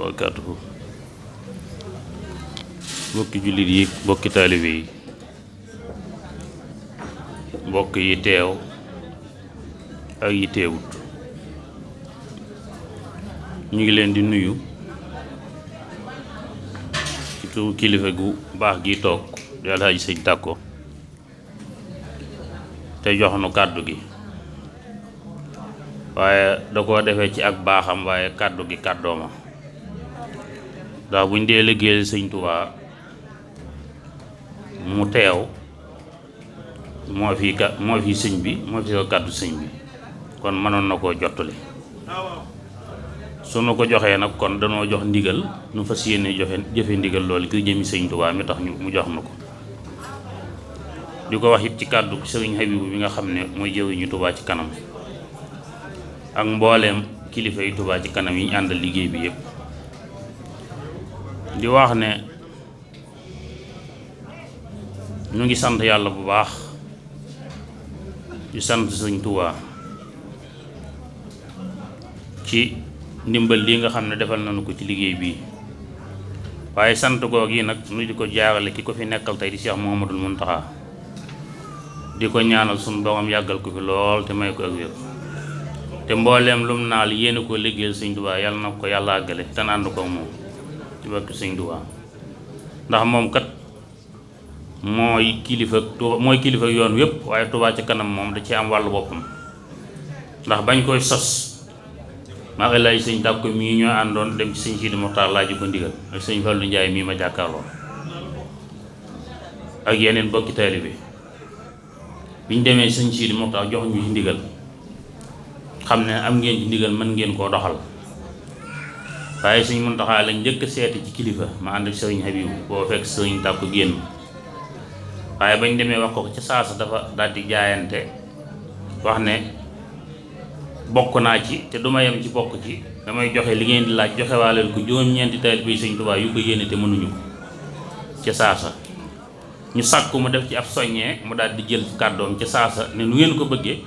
barakaatuhu bokki jullit yi bokki taalibe yi mbokk yi teew ak yi teewut ñu ngi leen di nuyu ci turu kilifa gu baax gi toog di Alxaaji Sëñ Tàkko te jox nu kàddu gi waaye da koo defee ci ak baaxam waaye kàddu gi kàddooma ndax buñ dee liggéeyal Sëñ Tuubaa mu teew moo fi sëñ bi moo fi ko kàddu sëñ bi kon mënoon na koo jottali su nu ko joxee nag kon danoo jox ndigal nu fas yéene jëfe ndigal loolu ki jëmi Sëñ Tuubaa mi tax mu jox na ko di ko wax it ci kàddu sëriñ Habibu bi nga xam ne mooy jëwriñu Tuubaa ci kanam ak mbooleem kilifa yi Tuubaa ci kanam yi ñu àndal liggéey bi yépp di wax ne ñu ngi sant yàlla bu baax di sant Sëñ Tuubaa ci ndimbal lii nga xam ne defal nañu ko ci liggéey bii waaye sant goog yi nag nu di ko jaarale ki ko fi nekkal tey di Cheikh Mouhamadoul Mountakha di ko ñaanal sunu doomam yàggal ko fi lool te may ko ak wér te mbooleem lum naal yéene ko liggéeyal Sëñ Tuubaa yàlla na ko yàlla àggale te ànd ko moom ci barke Sëñ Tuubaa ndax moom kat mooy kilifa yoon wépp waaye Tuubaa ci kanam moom da ci am wàllu boppam ndax bañ koy sos maa ngi lay Sëñ Tàkko mii ñoo àndoon dem ci Sëñ Sidi Moxtaar laaj ko ndigal ak Sëñ Fallu Njaay mii ma jàkkaarloo ak yeneen bokki taalibe biñ demee Sëñ Sidi Moxtaar jox ñu ci ndigal xam ne am ngeen ci ndigal mën ngeen koo doxal waaye Sëñ Muntaxaa lañ njëkk seeti ci kilifa ma ànd ak Sëriñ Habibu boo fekk Sëñ Tàkko génn waaye bañ demee wax ko ca saasa dafa daldi jaayante wax ne bokk naa ci te duma yem ci bokk ci damay joxe li ngeen di laaj joxe waaleel ko juróom-ñeenti taalibe Sëñ Tuubaa yu ko yéene te mënuñu ko ca saasa ñu sàkku mu def ci ab soññee mu daldi jël kàddoom ca saasa ne nu ngeen ko bëggee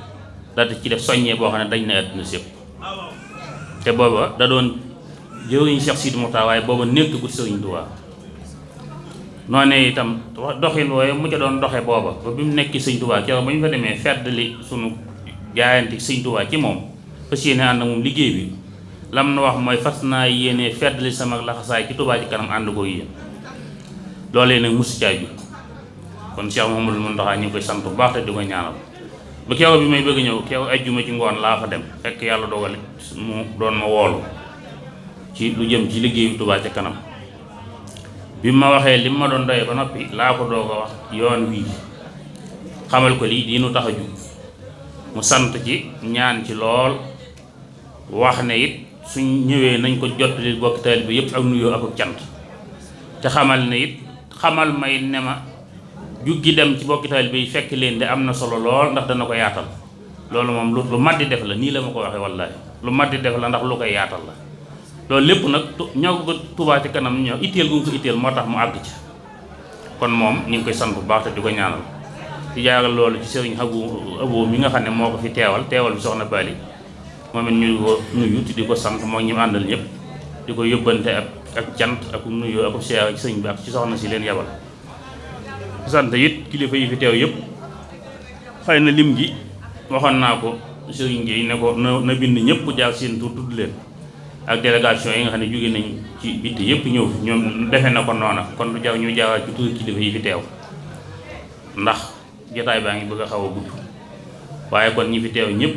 daldi ci def soññee boo xam ne dañ na àdduna sépp te booba da doon jëwriñ Cheikh Sidi Mokhtar waaye booba nekkagul Sëriñ Tuubaa noonee itam doxin wooye mu ca doon doxe booba ba bi mu nekk Sëñ Tuubaa keroog ba ñu fa demee feddali sunu jaayante Sëñ Tuubaa ci moom fas yéene ànd ak moom liggéey bi lam na wax mooy fas naa yéene feddali sama laxasaay ci Tuubaa ci kanam ànd ko yéen loolee nag musu caa jug kon Cheikh Mouhamadoul Mountakha ñu ngi koy sant bu baax te di ko ñaanal ba keroog bi may bëgg ñëw keroog ajjuma ci ngoon laa fa dem fekk yàlla dogal mu doon ma woolu ci lu jëm ci liggéeyu Tuubaa ci kanam bi ma waxee li ma doon doyee ba noppi laa ko doog a wax yoon wii xamal ko lii diinu tax a jug mu sant ci ñaan ci lool wax ne it suñ ñëwee nañ ko jottali bokki taalibe bi yëpp ak nuyoo ak cant te xamal ne it xamal may ne ma juggi dem ci bokki taalibe bi fekk leen de am na solo lool ndax dana ko yaatal loolu moom lu mat di def la nii la ma ko waxee wallaahi lu mat di def la ndax lu koy yaatal la loolu lépp nag ñoo ko Tuubaa ci kanam ñoo itteel gu nga ko itteel moo tax mu àgg ci kon moom ñu ngi koy sant bu baax te di ko ñaanal di jaagal loolu ci sëriñ Abo mi nga xam ne moo ko fi teewal bi soxna Bali moom it ñu ko nuyu te di ko sant moo ñi àndal ñëpp di ko yóbbante ak cant ak nuyu ak siyaar ci sëriñ bi ak ci soxna si leen yabal sant it kilifa yi fi teew yëpp xëy na lim gi waxoon naa ko sëriñ gi ne ko na bind ñëpp jaar seen tur tudd leen ak délégation yi nga xam ne jóge nañ ci bitti yëpp ñëw ñoom defe na ko noona kon du jaw ñu jaawaat ci tur kilifa yi fi teew ndax jotaay baa ngi bëgg a xaw a gudd waaye kon ñi fi teew ñëpp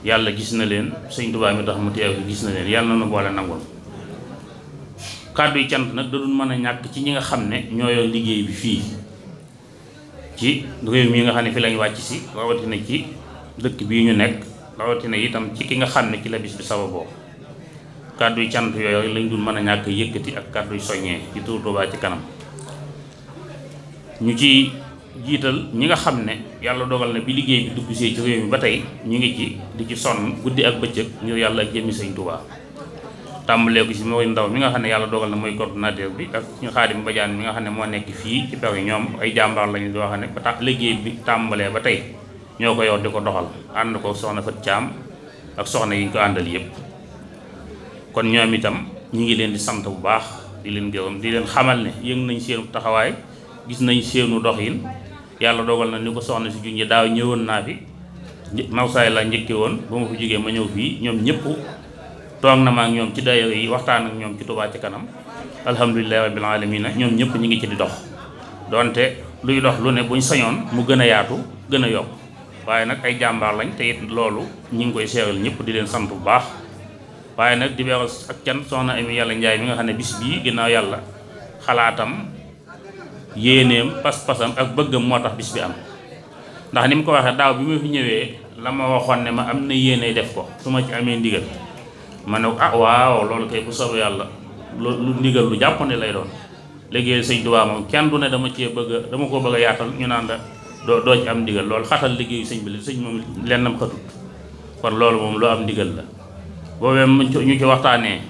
yàlla gis na leen Sëñ Tuubaa mi tax mu teew fi gis na leen yàlla na nu boole nangul kàddu yi cant nag da doon mën a ñàkk ci ñi nga xam ne ñoo yor liggéey bi fii ci réew mi nga xam ne fi lañ wàcc si rawatina ci dëkk bii ñu nekk rawatina itam ci ki nga xam ne ci la bis bi sababoo kàddu yi cant yooyu lañ dul mën a ñàkk yëkkati ak kàddu yu soññee ci turu Tuubaa ci kanam ñu ci jiital ñi nga xam ne yàlla dogal na bi liggéey bi dugg see ci réew mi ba tey ñu ngi ci di ci sonn guddi ak bëccëg ngir yàlla ak jëmmi Sëñ Tuubaa tàmbalee ko si mooy ndaw mi nga xam ne yàlla dogal na mooy coordonnateur bi ak ñu Xaadim Badiane mi nga xam ne moo nekk fii ci Paris ñoom ay jàmbaar lañu di wax ne ba tax liggéey bi tàmbalee ba tey ñoo ko yor di ko doxal ànd ko soxna Fat Caam ak soxna yi ñu ko àndal yëpp kon ñoom itam ñi ngi leen di sant bu baax di leen gërëm di leen xamal ne yëg nañ seenu taxawaay gis nañ seenu doxin yàlla dogal na ni ko soxna si junj daaw ñëwoon naa fi Mawsaay la njëkke woon ba ma fi jógee ma ñëw fii ñoom ñëpp toog na ma ak ñoom ci daayira yi waxtaan ak ñoom ci Touba Ca Kanam alhamdulillahi rabbil alamin ñoom ñëpp ñi ngi ci di dox donte luy dox lu ne buñ sañoon mu gën a yaatu gën a yokk waaye nag ay jàmbaar lañ te it loolu ñi ngi koy seeral ñëpp di leen sant bu baax waaye nag di beral ak can soxna Amy Yàlla Njaay mi nga xam ne bis bii ginnaaw yàlla xalaatam yéeneem pas-pasam ak bëggam moo tax bis bi am ndax ni mu ko waxee daaw bi ma fi ñëwee la ma waxoon ne ma am na yéene def ko su ma ci amee ndigal ma ne waaw loolu kay bu soobee yàlla lu ndigal lu jàppandi lay doon liggéey sëñ Tuubaa moom kenn du ne dama ko bëgg a yaatal ñu naan la doo ci am ndigal loolu xatal liggéeyu sëñ bi la sëñ moom lennam xatut kon loolu moom lu am ndigal la boobee ñu ci waxtaanee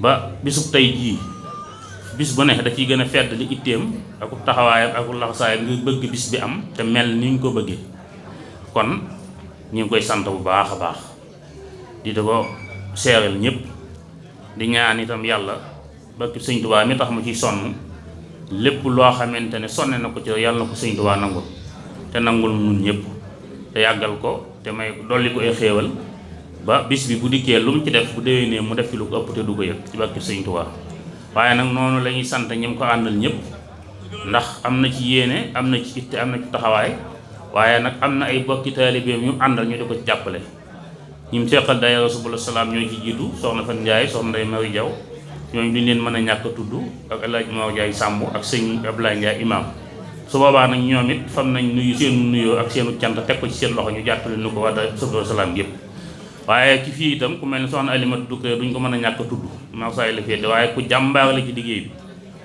ba bisub tey jii bis bu ne da ciy gën a fedd li itteem ak taxawaayam ak laxasaayam nga bëgg bis bi am te mel ni ñu ko bëggee kon ñu ngi koy sant bu baax a baax di ko seeral ñëpp di ñaan itam yàlla bakki sëñ Tuubaa mi tax mu ciy sonn lépp loo xamante ne sonne na ko ci yàlla na ko sëñ Tuubaa nangul te nangul nun ñëpp te yàggal ko te may dolli ko ay xéewal ba bis bi bu dikkee lu mu ci def bu déwénee mu def ci lu ko ëpp te du ko yëg ci bakki sëñ Tuubaa waaye nag noonu la ñuy sant ñi mu ko àndal ñëpp ndax am na ci yéene am na ci itte am na ci taxawaay waaye nag am na ay bokki taalibeem ñu àndal ñu di ko ci jàppale ñi mu seqal daayira Subul Salaam ñoo ci jiitu soxna Fan Njaay soxna Ndey Mari Jaw ñooñu duñ leen mën a ñàkk a tudd ak El Hadj Mor Jaay Sàmb ak sëñ Abdoulaye Ndiaye imam su boobaa nag ñoom it fam nañ nuyu seenu nuyoo ak seenu cant teg ko ci seen loxo ñu jàppale nu ko waa daayira Subul Salaam yëpp waaye ci fii itam ku mel ni soxna Alimatu Dukkee duñ ko mën a ñàkk a tudd Mawsaay la féete waaye ku jàmbaar la ci liggéey bi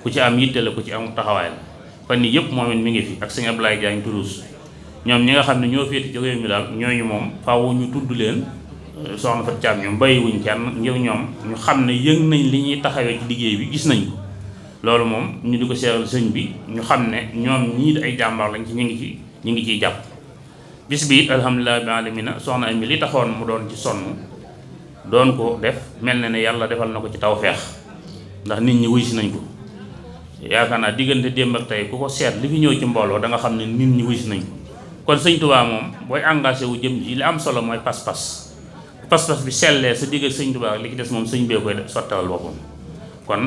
ku ci am yitte la ku ci am taxawaay la fan yii yëpp moom it mi ngi fi ak sëñ Abdoulaye Diagne Toulouse ñoom ñi nga xam ne ñoo féete ci réew mi daal ñooñu moom faaw ñu tudd leen soxna Fatou Thiam ñoom bàyyiwuñ kenn ngir ñoom ñu xam ne yëg nañ li ñuy taxawee ci liggéey bi gis nañ ko loolu moom ñu di ko seeral sëñ bi ñu xam ne ñoom ñii ay jàmbaar lañ ci ñu ngi ciy jàpp bis bi it alhamdulilah bi alamina soxna Amy li taxoon mu doon ci sonn doon ko def mel na ne yàlla defal na ko ci tawfeex ndax nit ñi wuy si nañ ko yaakaar naa diggante démb ak tey ku ko seet li fi ñëw ci mbooloo da nga xam ne nit ñi wuy si nañ ko kon sëñ Tuubaa moom booy engagé wu jëm ji li am solo mooy pas-pas bi sellee sa digg ak sëñ Tuubaa li ci des moom sëñ bee koy sottalal boppam kon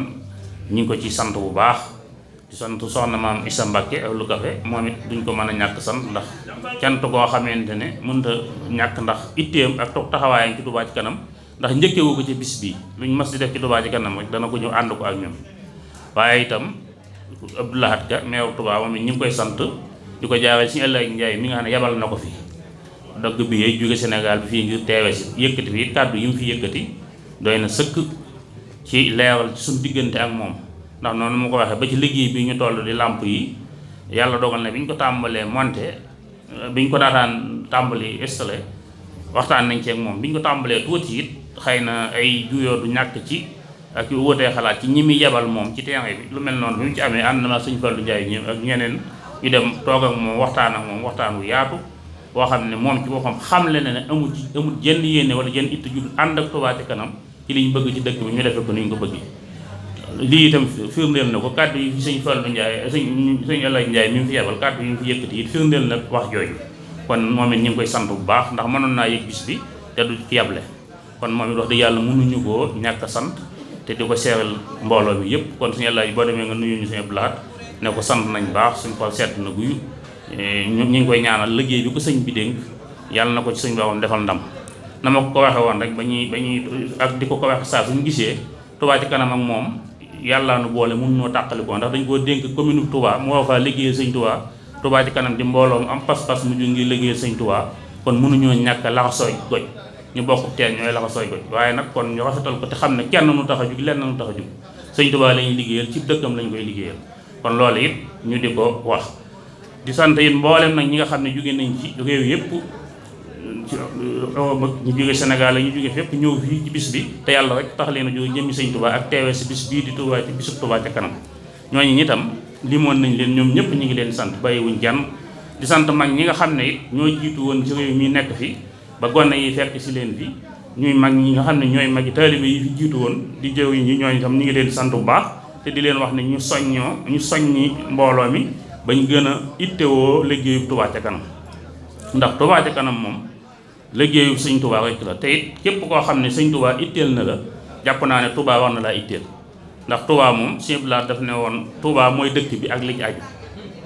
ñu ngi ko ci sant bu baax di sant soxna maam Issa Mbàkke ak lu kafe moom it duñ ko mën a ñàkk sant ndax cant koo xamante ne mënut a ñàkk ndax itteem ak toog taxawaayam ci Touba Ca Kanam ndax njëkkewu ko ci bis bii luñ mas di def ci Touba Ca Kanam rek dana ko ñëw ànd ko ak ñoom waaye itam Abdou Lahad Ka meeru Touba moom it ñu ngi koy sant di ko jaaree ci El Hadj Ndiaye mi nga xam ne yabal na ko fi dagg bi yooyu jóge Sénégal bi fii ngir teewe si yëkkati fi kàddu yi mu fi yëkkati doy na sëkk ci leeral ci suñu diggante ak moom ndax noonu mu ko waxee ba ci liggéey bi ñu toll di làmp yi yàlla dogal na bi ñu ko tàmbalee monté bi ñu ko daataan tàmbali installé waxtaan nañ ci ak moom bi ñu ko tàmbalee tuuti it xëy na ay juyoo du ñàkk ci ak yu wóotee xalaat ci ñi muy yebal moom ci terrain bi lu mel noonu bi mu ci amee ànd na ma sëñ Fallou Ndiaye ñi ak ñeneen ñu dem toog ak moom waxtaan ak moom waxtaan wu yaatu boo xam ne moom ci boppam xamle na ne amul jenn yéene wala jenn itte ju ànd ak Touba Ca Kanam ci liñ bëgg ci dëkk bi ñu defee ko ni ñu ko bëggee lii itam firndeel na ko kàddu yi fi sëñ Fallou Ndiaye sëñ El Hadj Ndiaye mi mu fi yebal kàddu yi mu fi yëkkati it firndeel na wax jooju kon moom it ñu ngi koy sant bu baax ndax mënoon naa yëg bis bi te du ci yeble kon moom it wax dëgg yàlla mënuñu koo ñàkk a sant te di ko seeral mbooloo mi yëpp kon suñu El Hadj boo demee nga nuyu ñu suñu blaat ne ko sant nañ baax suñu xol sedd na guyu ñu ngi koy ñaanal liggéey bi ko sëñ bi dénk yàlla na ko ci sëñ baaxoon defal ndam na ma ko waxee woon rek ba ñuy ak di ko waxe saa suñu gisee Touba Ca Kanam ak moom yàlla nu boole mun noo tàqalikoo ndax dañ koo dénk commune Touba moo fa liggéeyal sëñ Touba Ca Kanam di mbooloo mu am pas-pas mu ju ngi liggéeyal sëñ Touba kon mënuñoo ñàkk laxasooy goj ñu bokk teen ñooy laxasooy goj waaye nag kon ñu rafetal ko te xam ne kenn nu tax a jug lenn nu tax a jug sëñ Touba la ñuy liggéeyal ci dëkkam lañ koy liggéeyal kon loolu it ñu di ko wax di sant it mboolem nag ñi nga xam ne jóge nañ ci réew yëpp ñu jóge Sénégal la ñu jóge fépp ñëw fii ci bis bi te yàlla rek tax leen a jóge jëmmi sëñ Touba ak teewee si bis bii di Touba ci bisu Touba Ca Kanam ñooñu itam limoon nañ leen ñoom ñëpp ñu ngi leen sant bàyyiwuñ kenn di sant mag ñi nga xam ne it ñoo jiitu woon ci réew mi nekk fi ba gone yi fekk si leen fi ñuy mag ñi nga xam ne ñooy magi taalibe yi fi jiitu woon di jëw yi ñooñu itam ñu ngi leen sant bu baax te di leen wax ne ñu soññi mbooloo mi bañ gën a ittewoo liggéeyu Touba ca kanam ndax Touba ca kanam moom liggéeyu sëñ Touba rek la te it képp koo xam ne sëñ Touba itteel na la jàpp naa ne Touba war na laa itteel ndax Touba moom sëñ Bala daf ne woon Touba mooy dëkk bi ak li ci aju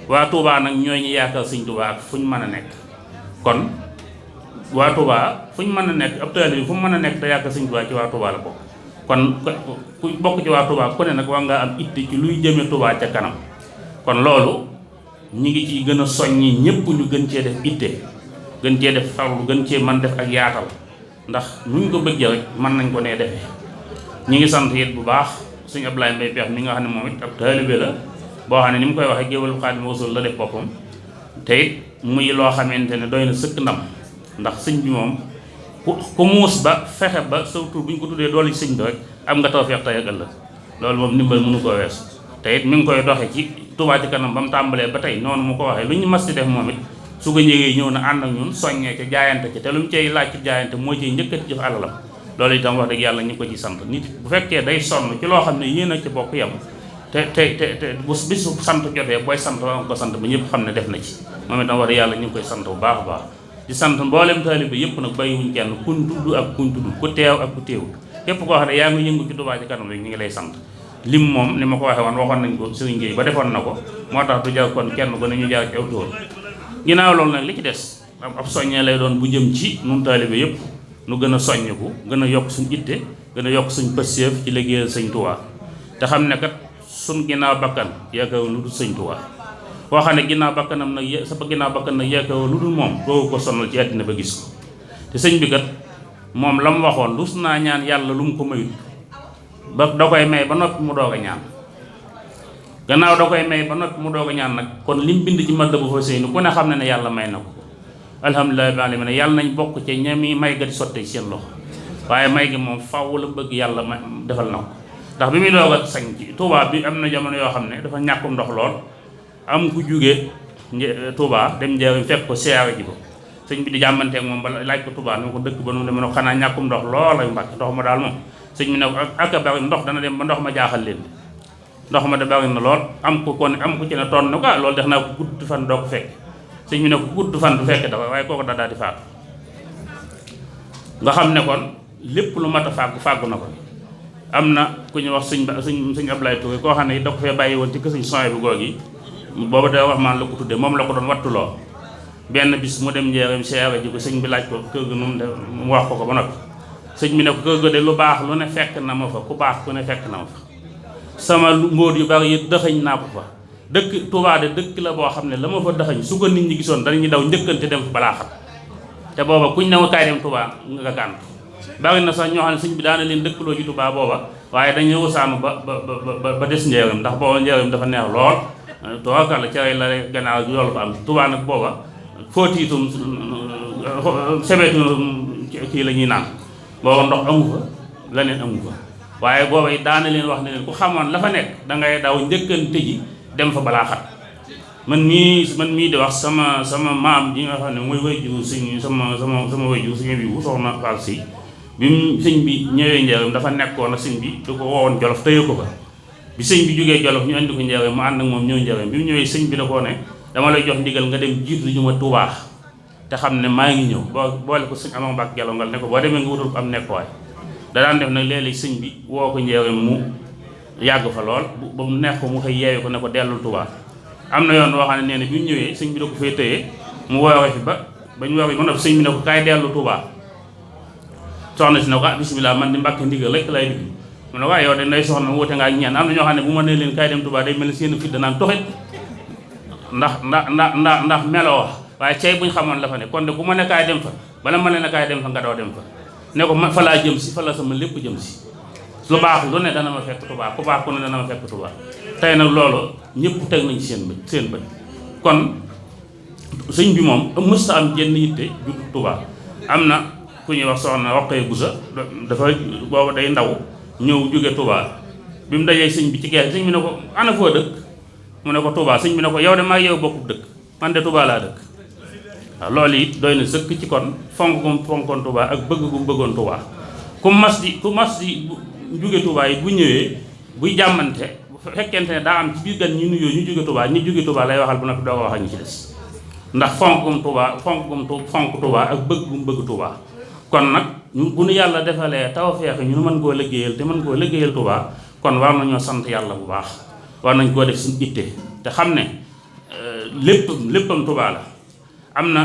waa Touba nag ñooy ñu yaakaar sëñ Touba ak fu ñu mën a nekk kon waa Touba fu ñu mën a nekk ab taalibe bi fu mu mën a nekk te yaakaar sëñ Touba ci waa Touba la bokk kon ku bokk ci waa Touba ku ne nag war nga am itte ci luy jëme Touba ca kanam kon loolu ñi ngi ci gën a soññi ñëpp ñu gën cee def itte gën cee def farlu gën cee man def ak yaatal ndax nuñ ko bëggee rek mën nañ ko nee defee ñi ngi sant it bu baax sëñ Ablaye Mbaye Peex mi nga xam ne moom it ab taalibe la boo xam ne ni mu koy waxee géwél Xaadimu Rasuul la def boppam te it muy loo xamante ne doy na sëkk ndam ndax sëñ bi moom ku muus ba fexe ba surtout bu ñu ko tuddee doole ci sëñ bi rek am nga tawfeex tey ak ëllëg loolu moom ndimbal mënu koo weesu te it mi ngi koy doxe ci Touba ci kanam ba mu tàmbalee ba tey noonu mu ko waxee lu ñu mas di def moom it su ko njëgee ñëw na ànd ak ñun soññee ca jaayante ci te lu mu cay laaj ci jaayante moo ciy njëkkati jëf alalam loolu itam wax dëgg yàlla ñu ko ci sant nit bu fekkee day sonn ci loo xam ne yéen a ci bokk yam te bu bisu sant jotee booy sant wa ko sant ba ñëpp xam ne def na ci moom itam wax dëgg yàlla ñu ngi koy sant bu baax a baax di sant mboolem taalibe yëpp nag bàyyiwuñ kenn kuñ tudd ak kuñ tudd ku teew ak ku teewul képp koo xam ne yaa ngi yëngu ci Touba ci kanam rek ñu ngi lay sant lim moom ni ma ko waxee woon waxoon nañ ko Serigne Gueye ba defoon na ko moo tax du jar kon kenn ko nañu jaar ci aw tool ginnaaw loolu nag li ci des ab soññee lay doon bu jëm ci nun taalibe yëpp nu gën a soññiku gën a yokk suñ itte gën a yokk suñ pësseef ci liggéeyal sëñ Touba te xam ne kat suñ ginnaaw bakkan yaakaar lu dul sëñ Touba koo xam ne ginnaaw bakkanam nag sa ginnaaw bakkan nag yaakaar lu dul moom doo ko sonal ci àddina ba gis ko te sëñ bi kat moom la mu waxoon lus naa ñaan yàlla lu mu ko mayut ba da koy may ba noppi mu doog a ñaan gannaaw da koy may ba noppi mu doog a ñaan nag kon lim bind ci Matlabul Fawzayni ku ne xam ne ne yàlla may na ko alhamdulilah bi alamin yàlla nañ bokk ci ñami may ga di sotte ci seen loxo waaye may gi moom faw la bëgg yàlla ma defal na ko ndax bi muy doog a sañ ci Touba bi am na jamono yoo xam ne dafa ñàkkum ndox lool am ku jóge Touba dem Njaaréem fekk ko siyaare ji ko sëñ bi di jàmmanteeg moom ba laaj ko Touba ne ko dëkk ba noonu ne ko xanaa ñàkkum ndox lool ay Mbàkke ndox ma daal moom sëñ bi ne ko ak a bari ndox dana dem ba ndox ma jaaxal leen ndox ma da bari na lool am ko ci ne toon na ko loolu def naa ko gudd fan doo ko fekk sëñ bi ne ko gudd fan du fekk dafa waaye kooku daal di faatu nga xam ne kon lépp lu mat a fàggu na ko am na ku ñu wax sëñ Ablaye Touré koo xam ne da ko fee bàyyi woon ci kër sëñ Soy bu goog yi booba da wax maan la ko tuddee moom la ko doon wattuloo benn bis mu dem Njaaréem siyaare ji ko sëñ bi laaj ko kër ga nu mu wax ko ba noppi sëñ bi ne ko kër ga de lu baax lu ne fekk na ma fa ku baax ku ne fekk na ma fa sama mbóot yu bari yi dëxëñ naa ko fa dëkk Touba de dëkk la boo xam ne la ma fa dëxëñ su ko nit ñi gisoon danañu daw njëkkante dem fa balaa xam te booba kuñ ne ma kaay dem Touba nga gàntu bari na sax ñoo xam ne sëñ bi daana leen dëkkaloo ci Touba booba waaye dañu rusaanu ba des Njaaréem ndax booba Njaaréem dafa neex lool toakala cere la gannaaw loolu fa am Touba nag booba fóotiitum sebetu kii la ñuy naan booba ndox amu fa leneen amu fa waaye booba it daana leen wax ne leen ku xamoon la fa nekk dangay daw njëkkante ji dem fa balaa xat man mii di wax sama maam ji nga xam ne mooy wayjur sëñ sama wayjur sëñ bi bu soxna Fall si bi mu sëñ bi ñëwee Njaaréem dafa nekkoon ak sëñ bi du ko woowoon Jolof tëye ko fa bi sëñ bi jógee Jolof ñu andi ko Njaaréem mu ànd ak moom ñëw Njaaréem bi mu ñëwee sëñ bi da koo ne dama lay jox ndigal nga dem jiitu ñu ma Touba te xam ne maa ngi ñëw boole ko sëñ Ama Mbàkke Gelongal ne ko boo demee nga wutal ko am nekkuwaay da daan def nag léeg-léeg sëñ bi woo ko Njaaréem mu yàgg fa lool ba mu neex ko mu xëy yeewe ko ne ko dellul Touba am na yoon woo xam ne nee na bi mu ñëwee sëñ bi da ko fee tëye mu woowee fi ba ñu woowee ba noppi sëñ bi ne ko kaay dellu Touba soxna si ne ko bisimilah man di Mbàkke ndigal rek lay digg mu ne waaye yow de nday soxna wuute nga ak ñaan am na ñoo xam ne bu ma nee leen kaay dem Touba day mel ni seen fit danaan toxit ndax meloo wax waaye cey buñ xamoon la fa ne kon de bu ma ne kaay dem fa bala ma ne na kaay dem fa nga daw dem fa ne ko fa laa jëm si fa la sama lépp jëm si lu baax lu ne dana ma fekk Touba ku baax ku ne dana ma fekk Touba tey nag loolu ñëpp teg nañ ci seen bët kon sëñ bi moom mësta am jenn yitte ju Touba am na ku ñuy wax soxna Roqee Busa dafa booba day ndaw ñëw jóge Touba bi mu dajee sëñ bi ci gees sëñ bi ne ko ana foo dëkk mu ne ko Touba sëñ bi ne ko yow de maa yow bokkub dëkk man de Touba laa dëkk waaw loolu it doy na sëkk ci kon fonk gum fonkoon Touba ak bëgg gum bëggoon Touba ku mas di jóge Touba yi bu ñëwee buy jàmmante bu fekkente ne daa am ci biir gan ñu nuyoo ñu jóge Touba ñi jóge Touba lay waxal bu noppi doo ko wax ak ñi ci des ndax fonk Touba ak bëgg Touba. kon nag bu nu yàlla defalee tawfeex ñu mën koo liggéeyal te mën koo liggéeyal Touba kon war nañoo sant yàlla bu baax war nañ koo def suñu itte te xam ne léppam Touba la. am na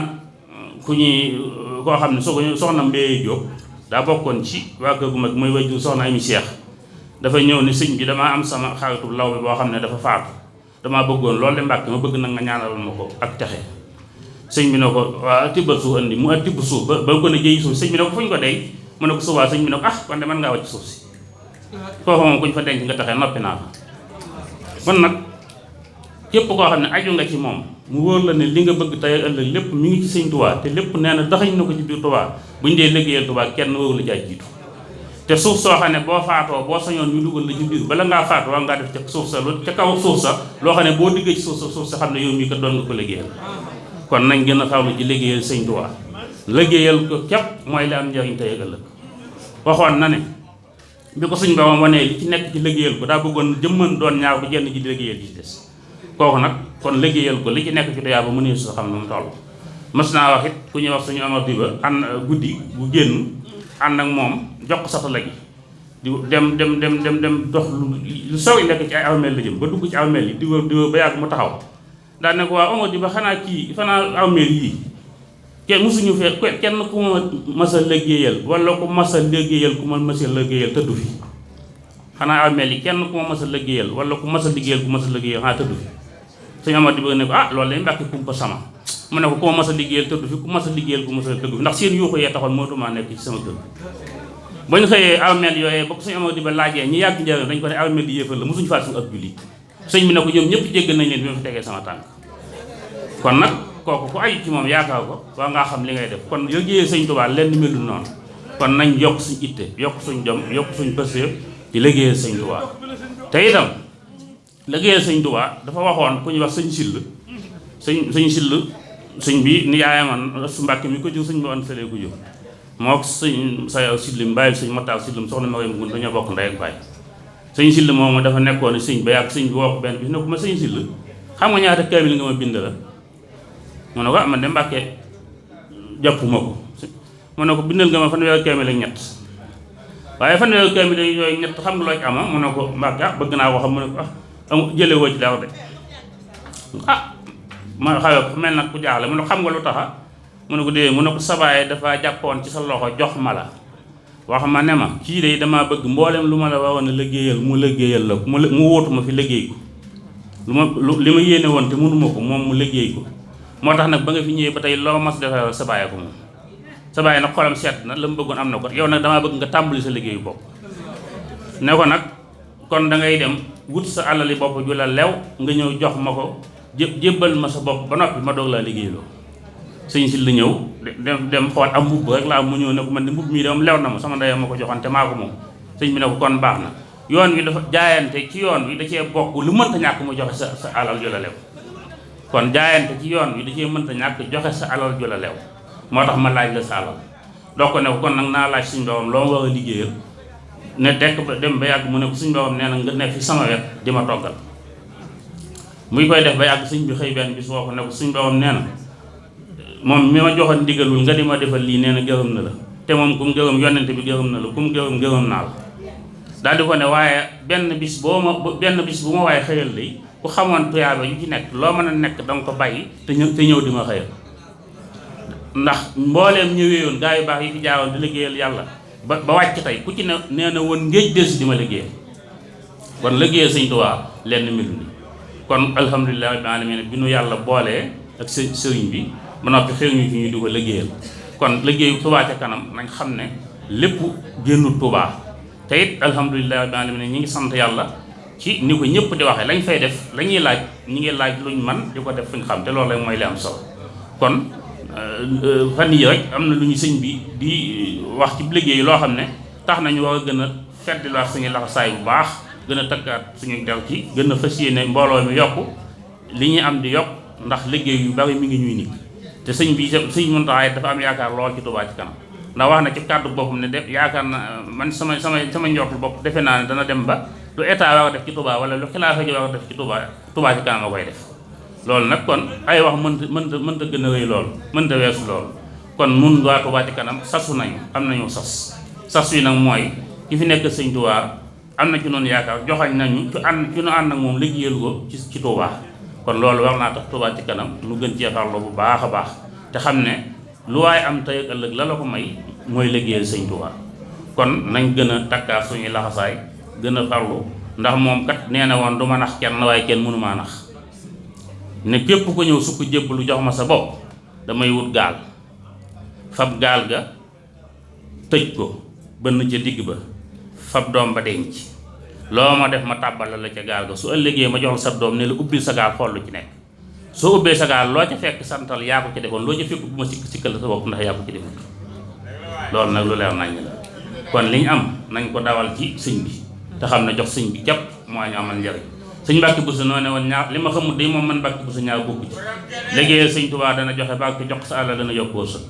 ku ñuy koo xam ne soxna Mbéye Diop daa bokkoon ci waa kër gu mag mooy wajju soxna Ami Cheikh dafa ñëw ni sëñ bi damaa am sama xaritu law bi boo xam ne dafa faatu damaa bëggoon loolu de Mbàkke ma bëgg nag nga ñaanal ma ko ak texe sëñ bi ne ko waa tibbal suuf andi mu tibb suuf ba ko ne jëyi suuf sëñ bi ne ko fu ñu ko dey mu ne ko suufaa sëñ bi ne ko kon de mën ngaa wàcc suuf si foofu moom ku ñu fa denc nga texe noppi naa fa kon nag képp koo xam ne aju nga ci moom mu wóor la ne li nga bëgg tey ëllëg lépp mi ngi ci sëñ Touba te lépp nee na daxañ na ko ci biir Touba bu ñu dee liggéeyal Touba kenn wóoru la jaay jiitu te suuf soo xam ne boo faatoo boo sañoon ñu dugal la ci biir bala ngaa faatu waa ngaa def ca suuf sa ca kaw suuf sa loo xam ne boo diggee ci suuf sa xam ne yow mii kat doon nga ko liggéeyal kon nañ gën a xawlu ci liggéeyal sëñ Touba liggéeyal ko képp mooy li am njariñ tey ëllëg waxoon na ne bi ko suñ borom wanee li ci nekk ci liggéeyal ko daa bëggoon jëmman doon ñaaw bu jenn ji di liggéeyal ji des kooku nag kon liggéeyal ko li ci nekk ci tuyaaba mu ne su xam ne mu toll mas naa wax it ku ñuy wax suñu Amar Diba ànd guddi bu génn ànd ak moom jox ko satala gi di dem dox lu sori nekk ci ay armeel la jëm ba dugg ci armeel yi di wër ba yàgg mu taxaw daal ne ko waa Amar Diba xanaa armeel yii kenn mosuñu fee kenn ku ma mas a liggéeyal wala ku mas a liggéeyal ku ma mas a liggéeyal tëddu fi xanaa armeel yi kenn ku ma mas a liggéeyal wala ku mas a liggéeyal ku mas a liggéeyal xanaa tëddu fi sëñ Amar Diba ne ko loolu lay Mbàkke kumpa sama mu ne ko ku ma mas a liggéeyal tëddu fi ku mas a liggéeyal ku mas a tëddu fi ndax seen yuuxu yee taxoon mootumaa nekk ci sama kër ba ñu xëyee armeel yooyee ba ko sëñ Amar Diba laajee ñi yàgg njëriñ dañ ko ne armeel yi yéefal la mosuñu faat suñu ak julli sëñ bi ne ko ñoom ñëpp jéggal nañ leen bi ma fi tegee sama tànk kon nag kooku ku aju ci moom yaakaar ko waa ngaa xam li ngay def kon liggéeyee sëñ Touba lenn melul noonu kon nañ yokk suñ itte yokk suñ jom yokk suñ pëstéef ci liggéeyee sëñ Touba te itam liggéeyal sëñ Touba dafa waxoon ku ñuy wax sëñ Sill sëñ bi ni yaayam su Mbàkke mi ko jur sëñ bi an sëlee ko jur moo sëñ Sayaw Sillim bàyyi sëñ Matar Sillim soxna ma koy mun dañoo bokk ndey ak baay sëñ Sill moom dafa nekkoon sëñ ba yàgg sëñ bi woo ko benn bi ne ko ma sëñ Sill xam nga ñaata kaamil nga ma bind la mu ne ko man de Mbàkke jàppuma ko mu ne ko bindal nga ma fanweeri kaamil ak ñett waaye fanweeri kaamil yooyu ñett xam nga loo ci ama mu ne ko Mbàkke bëgg naa ko xam mu ne ko jële woo ci daaw de ma xawee ko mel nag ku jaaxle mu ne ko xam nga lu taxa mu ne ko dee mu ne ko sabaay dafa jàppoon ci sa loxo jox ma la wax ma ne ma kii de damaa bëgg mboolem lu ma la waroon a liggéeyal mu liggéeyal la mu wóotu ma fi liggéey ko li ma yéene woon te mënuma ko moom mu liggéey ko moo tax nag ba nga fi ñëwee ba tey loo mas defee sa baay ko moom sa baay nag xolam seet na la mu bëggoon am na ko yow nag damaa bëgg nga tàmbali sa liggéeyu bopp ne ko nag kon da ngay dem wut sa alali bopp ju la lew nga ñëw jox ma ko jébbal ma sa bopp ba noppi ma doog laa liggéeyloo sëñ si la ñëw dem xool am mbubb rek laa mu ñëw ne ko man de mbubb mii de moom lew na ma sama ndeyam ma ko joxoon te maa ko moom sëñ bi ne ko kon baax na yoon wi dafa jaayante ci yoon wi da cee bokk lu mënta ñàkk mu joxe sa alal ju la lew kon jaayante ci yoon wi da cee mënta ñàkk joxe sa alal ju la lew moo tax ma laaj la sa alal doo ko ne ko kon nag naa laaj suñu doomam loo ma war a liggéeyal ne dekk ba dem ba yàgg mu ne ko suñu doomam nee na nga ne fi sama wet di ma toggal muy koy def ba yàgg sëñ bi xëy benn bis woo ko ne ko suñu doomam nee na moom mi ma joxoon ndigalul nga di ma defal lii nee na gërëm na la te moom ku mu gërëm yonente bi gërëm na la ku mu gërëm naa la daal di ko ne waaye benn bis bu ma waaye xëyal day ku xamoon tuyaaba yu ci nekk loo mën a nekk danga ko bàyyi te ñëw di ma xëyal ndax mbooleem ñëwee yoon gaa yu baax yi fi jaaroon di liggéeyal yàlla ba wàcc tey ku ci ne nee na woon ngéej des di ma liggéeyal kon liggéeyal sëñ Tuubaa lenn melu ni kon alhamdulilah rabbil alamin bi nu yàlla boolee ak sëriñ bi ba noppi xew ñu fi ñu di ko liggéeyal kon liggéeyu Touba ca kanam nañ xam ne lépp génnu Touba te it alhamdulilah rabbil alamin ñi ngi sant yàlla ci ni ko ñëpp di waxee lañ fay def la ñuy laaj ñi ngi laaj luñ man di ko def fuñ xam te loolu rek mooy li am solo kon fan yi rek am na lu ñu sëñ bi di wax ci liggéey loo xam ne tax nañu war a gën a feddiwaat suñu laxasaay bu baax gën a tëkkaat suñu der ci gën a fas yéene mbooloo mi yokku li ñuy am di yokk ndax liggéey yu bari mi ngi ñuy nit te sëñ Muntaxa dafa am yaakaar lool ci Touba ci kanam ndax wax na ci kàddu boppam ne def yaakaar na man sama njortul bopp defe naa ne dana dem ba lu état war a def ci Touba wala lu xilaafa gi war a def ci Touba ci kanam a koy def loolu nag kon ay wax mënta gën a rëy loolu mënta weesu loolu kon nun waa Touba ci kanam sasu nañu am nañu sas wi nag mooy ki fi nekk sëñ Touba am na ci noonu yaakaar joxañ nañu ci nu ànd ak moom liggéeyal ko ci Touba kon loolu war naa tax Touba ci kanam nu gën cee farlu bu baax a baax te xam ne lu waaye am tey ëllëg la ko may mooy liggéeyal sëñ Touba kon nañ gën a takkaat suñuy laxasaay gën a farlu ndax moom kat nee na woon du ma nax kenn waaye kenn mënu maa nax ne képp ko ñëw sukk jébbalu jox ma sa bopp damay wut gaal fab gaal ga tëj ko bënn ca digg ba fab doom ba denc loo ma def ma tàbbal la ca gaal ga su ëllëgee ma jox la sa doom ne la ubbil sa gaal xool lu ci nekk soo ubbee sa gaal loo ca fekk santal yaa ko ci defoon loo ca fekk bu ma sikkal sa bopp ndax yaa ko ci defut loolu nag lu leer nañ la kon li ñu am nañ ko dawal ci sëñ bi te xam ne jox sëñ bi jàpp moo ñu amal njariñ sëñ Mbàkke Buso noo ne woon ñaar li ma xamut day moom man Mbàkke Buso ñaar bokku ci liggéeyal sëñ Tuubaa dana joxe baag ko jox sa àll dana yokk wërsëg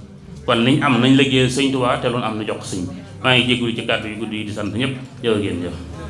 kon liñ am nañ liggéeyal sëñ Tuubaa te loolu am na jox sëñ bi maa ngi jégalu ci kàddu yu gudd yi di sant ñëpp jërë ngeen jëf